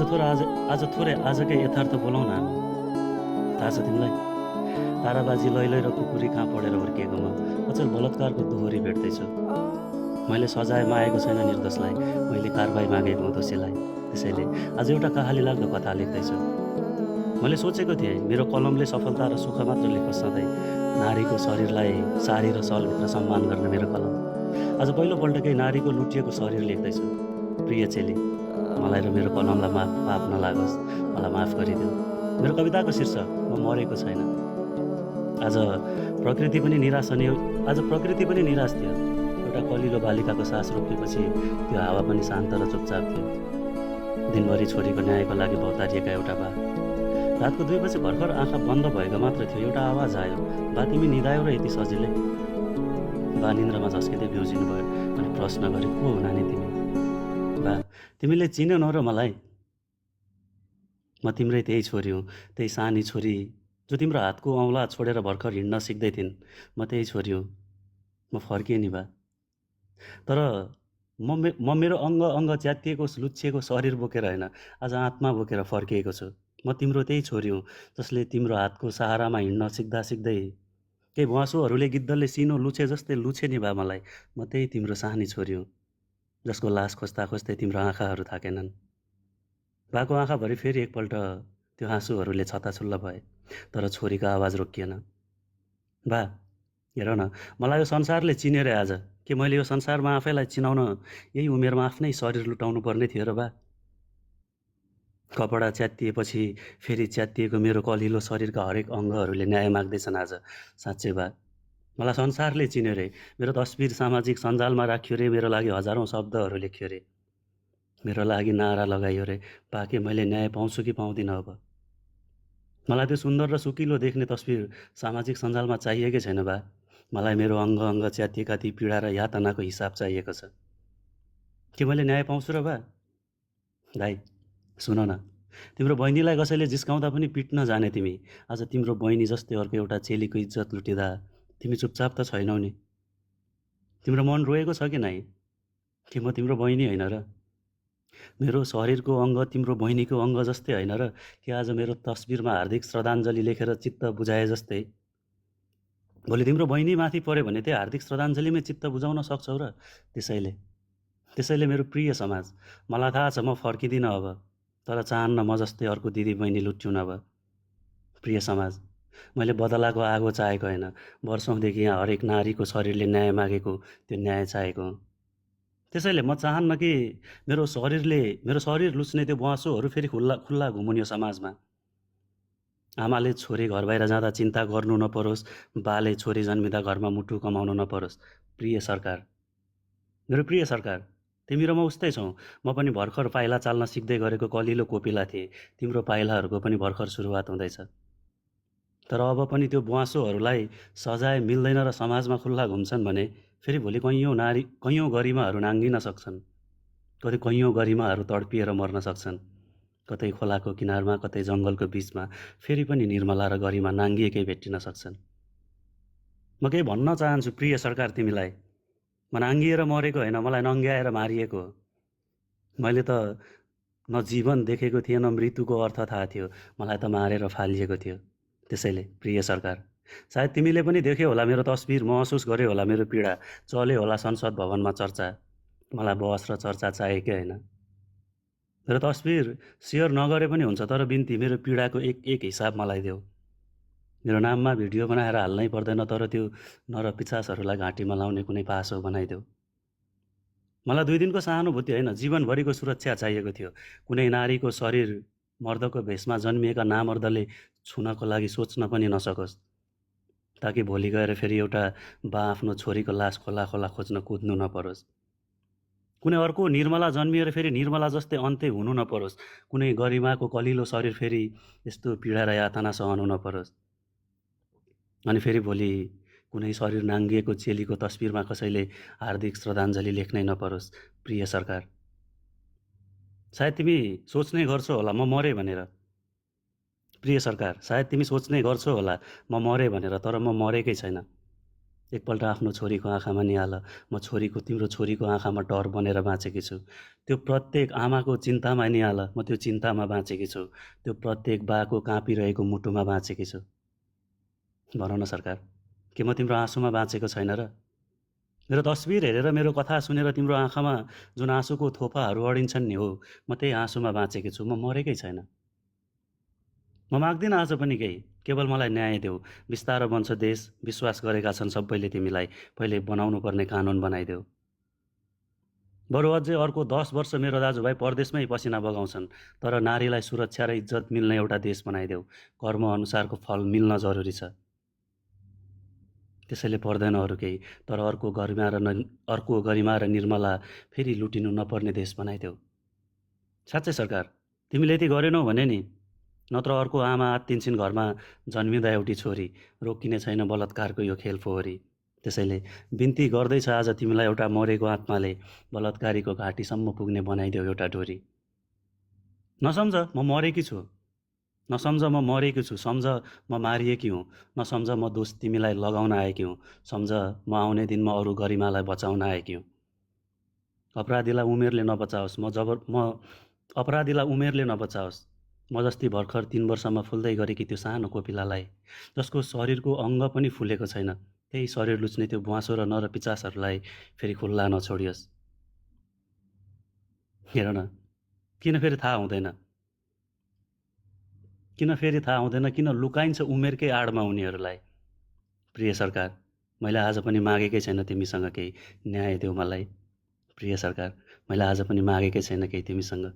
आज थोरै आजकै यथार्थ बोलाउँ न हामी। थाहा छ तिमीलाई, ताराबाजी लैलै र कुकुरी कहाँ पढेर हुर्किएको म अचेल बलात्कारको दोहोरी भेट्दैछु। मैले सजाय मागेको छैन निर्दोषलाई, मैले कारबाही मागेको हुँ दोषीलाई। त्यसैले आज एउटा कहाली लाग्दो कथा लेख्दैछु। मैले सोचेको थिएँ मेरो कलमले सफलता र सुख मात्र लेखोस् सधैँ, नारीको शरीरलाई साडी र सलभित्र सम्मान गर्ने मेरो कलम। आज पहिलोपल्टकै नारीको लुटिएको शरीर लेख्दैछु। प्रिय चेली, मलाई र मेरो कलमलाई पाप नलागोस्, मलाई माफ गरिदेऊ। मेरो कविताको शीर्षक म मरेको छैन। आज प्रकृति पनि निराश थियो। एउटा कलिलो बालिकाको सास रोकिएपछि त्यो हावा पनि शान्त र चुपचाप थियो। दिनभरि छोरीको न्यायको लागि भौतारिएका एउटा बा। रातको 2 बजे भर्खर आँखा बन्द भएको मात्र थियो, एउटा आवाज आयो, बा तिमी निदायौ र यति सजिलै? बा निन्द्रामा झस्किँदै बिउजिनु भयो अनि प्रश्न गरे, को हो नानी तिमी? बा, तिमीले चिनेनौ र मलाई? म तिम्रै त्यही छोरी हुँ, त्यही सानी छोरी जो तिम्रो हातको औँला छोडेर भर्खर हिँड्न सिक्दै थिइन्। म त्यही छोरी हुँ। म फर्किएँ नि बा। तर म मेरो अङ्ग च्यातिएको लुच्छिएको शरीर बोकेर होइन, आज आत्मा बोकेर फर्किएको छु। म तिम्रो त्यही छोरी हुँ जसले तिम्रो हातको सहारामा हिँड्न सिक्दा केही भुवासोहरूले गिद्धले सिनो लुछे जस्तै लुछे नि बा मलाई। म त्यही तिम्रो सानी छोरी हुँ जसको लास खोज्दा खोज्दै तिम्रो आँखाहरू थाकेनन्। बाको आँखाभरि फेरि एकपल्ट त्यो आँसुहरूले छताछुल्ल भए, तर छोरीको आवाज रोकिएन। बा, हेर न, मलाई यो संसारले चिन्यो रे आज। के मैले यो संसारमा आफैलाई चिनाउन यही उमेरमा आफ्नै शरीर लुटाउनु पर्ने थियो र बा? कपडा च्यातिएपछि फेरि च्यातिएको मेरो कलिलो शरीरका हरेक अङ्गहरूले न्याय माग्दैछन् आज। साँच्चै बा, मलाई संसारले चिन्यो रे। मेरो तस्बिर सामाजिक सञ्जालमा राख्यो रे, मेरो लागि हजारौँ शब्दहरू लेख्यो रे, मेरो लागि नारा लगाइयो रे। बा, के मैले न्याय पाउँछु कि पाउँदिनँ अब? मलाई त्यो सुन्दर र सुकिलो देख्ने तस्बिर सामाजिक सञ्जालमा चाहिएकै छैन बा। मलाई मेरो अङ्ग च्यातिएका ती पीडा र यातनाको हिसाब चाहिएको छ। के मैले न्याय पाउँछु र बा? दाइ, सुन न, तिम्रो बहिनीलाई कसैले जिस्काउँदा पनि पिट्न जाने तिमी, आज तिम्रो बहिनी जस्तै अर्को एउटा चेलीको इज्जत लुटिँदा तिमी चुपचाप त छैनौ नि? तिम्रो मन रोएको छ कि नाइ? कि म तिम्रो बहिनी होइन र? मेरो शरीरको अङ्ग तिम्रो बहिनीको अङ्ग जस्तै होइन र? कि आज मेरो तस्बिरमा हार्दिक श्रद्धाञ्जली लेखेर चित्त बुझाए जस्तै भोलि तिम्रो बहिनी माथि पर्यो भने त्यही हार्दिक श्रद्धाञ्जलीमै चित्त बुझाउन सक्छौ र? त्यसैले मेरो प्रिय समाज, मलाई थाहा छ म फर्किदिनँ अब, तर चाहन्न म जस्तै अर्को दिदी बहिनी लुट्युन् अब। प्रिय समाज, मैले बदलाको आगो चाहेको होइन, वर्षौँदेखि यहाँ हरेक नारीको शरीरले न्याय मागेको त्यो न्याय चाहेको हुँ। त्यसैले म चाहन्न कि मेरो शरीर लुच्ने त्यो ब्वाँसोहरू फेरि खुल्ला घुमुन् यो समाजमा। आमाले छोरी घर बाहिर जाँदा चिन्ता गर्नु नपरोस्, बाले छोरी जन्मिँदा घरमा मुटु कमाउनु नपरोस्। मेरो प्रिय सरकार, तिमी र म उस्तै छौँ। म पनि भर्खर पाइला चाल्न सिक्दै गरेको कलिलो कोपिला थिएँ। तिम्रो पाइलाहरूको पनि भर्खर सुरुवात हुँदैछ। तर अब पनि त्यो ब्वाँसोहरूलाई सजाय मिल्दैन र समाजमा खुल्ला घुम्छन् भने फेरि भोलि कैयौँ गरिमाहरू नाङ्गिन सक्छन्। कैयौँ गरिमाहरू तडपिएर मर्न सक्छन्। कतै खोलाको किनारमा, कतै जङ्गलको बिचमा फेरि पनि निर्मला र गरिमा नाङ्गिएकै भेट्टिन सक्छन्। म केही भन्न चाहन्छु प्रिय सरकार तिमीलाई। म नाङ्गिएर मरेको होइन, मलाई नङ्ग्याएर मारिएको हो। मैले त न जीवन देखेको थिएँ, न मृत्युको अर्थ थाहा थियो, मलाई त मारेर फालिएको थियो। त्यसैले प्रिय सरकार, सायद तिमीले पनि देख्यौ होला मेरो तस्बिर, महसुस गर्यो होला मेरो पीडा, चल्यो होला संसद भवनमा चर्चा। मलाई बहस र चर्चा चाहिएकै होइन। मेरो तस्बिर सेयर नगरे पनि हुन्छ, तर बिन्ती मेरो पीडाको एक हिसाब मलाई देऊ। मेरो नाममा भिडियो बनाएर हाल्नै पर्दैन, तर त्यो नर पिचासहरूलाई घाँटीमा लाउने कुनै पासो बनाइदेऊ। मलाई 2 दिनको सहानुभूति होइन, जीवनभरिको सुरक्षा चाहिएको थियो। कुनै नारीको शरीर मर्दको भेषमा जन्मिएका नामर्दले छुनको लागि सोच्न पनि नसकोस्, ताकि भोलि गएर फेरि एउटा बा आफ्नो छोरीको लास खोला खोज्न कुद्नु नपरोस्। कुनै अर्को निर्मला जन्मिएर फेरि निर्मला जस्तै अन्त्य हुनु नपरोस्। कुनै गरिमाको कलिलो शरीर फेरि यस्तो पीडा र यातना सहनु नपरोस्। अनि फेरि भोलि कुनै शरीर नाङ्गिएको चेलीको तस्बिरमा कसैले हार्दिक श्रद्धाञ्जली लेख्नै नपरोस्। प्रिय सरकार, सायद तिमी सोच्नै गर्छौ होला म मरेँ भनेर। प्रिय सरकार, सायद तिमी सोच्नै गर्छौ होला म मरेँ भनेर, तर म मरेकै छैन। एकपल्ट आफ्नो छोरीको आँखामा निहाल, म तिम्रो छोरीको आँखामा डर बनेर बाँचेकी छु। त्यो प्रत्येक आमाको चिन्तामा निहाल, म त्यो चिन्तामा बाँचेकी छु। त्यो प्रत्येक बाको काँपिरहेको मुटुमा बाँचेकी छु। भन न सरकार, के म तिम्रो आँसुमा बाँचेको छैन र? मेरो तस्बिर हेरेर, मेरो कथा सुनेर तिम्रो आँखामा जुन आँसुको थोपाहरू अडिन्छन् नि, हो, म त्यही आँसुमा बाँचेकी छु। म मरेकै छैन। म माग्दिनँ आज पनि केही, केवल मलाई न्याय देऊ। बिस्तारो बन्छ देश, विश्वास गरेका छन् सबैले तिमीलाई, पहिले बनाउनु पर्ने कानुन बनाइदेऊ। बरु अझै अर्को 10 वर्ष मेरो दाजुभाइ परदेशमै पसिना बगाउँछन्, तर नारीलाई सुरक्षा र इज्जत मिल्ने एउटा देश बनाइदेऊ। कर्म अनुसारको फल मिल्न जरुरी छ। त्यसैले पर्दैन अरू केही, तर अर्को गरिमा र निर्मला फेरि लुटिनु नपर्ने देश बनाइदेऊ। साँच्चै सरकार, तिमीले यति गरेनौ भने नि, नत्र अर्को आमा आत्तिन्छन् घरमा जन्मिँदा एउटी छोरी, रोकिने छैन बलात्कारको यो खेल फोहोरी। त्यसैले बिन्ती गर्दैछ आज तिमीलाई एउटा मरेको आत्माले, बलात्कारीको घाँटीसम्म पुग्ने बनाइदेऊ एउटा डोरी। नसम्झ म मरेकी छु, नसम्झ म मरेकी छु, सम्झ म मारिएकी हुँ। नसम्झ म दोष तिमीलाई लगाउन आएकी हुँ, सम्झ म आउने दिनमा अरू गरिमालाई बचाउन आएकी हुँ। अपराधीलाई उमेरले नबचाओस्, म जस्ती भर्खर 3 वर्षमा फुल्दै गरेकी त्यो सानो कोपिलालाई, जसको शरीरको अङ्ग पनि फुलेको छैन, त्यही शरीर लुच्ने त्यो ब्वाँसो र नर पिचासहरूलाई फेरि खुल्ला नछोडियोस्। हेर न, किन फेरि थाहा हुँदैन, किन लुकाइन्छ उमेरकै आडमा उनीहरूलाई। प्रिय सरकार, मैले आज पनि मागेकै छैन तिमीसँग केही, न्याय देऊ मलाई। प्रिय सरकार, मैले आज पनि मागेकै छैन केही तिमीसँग,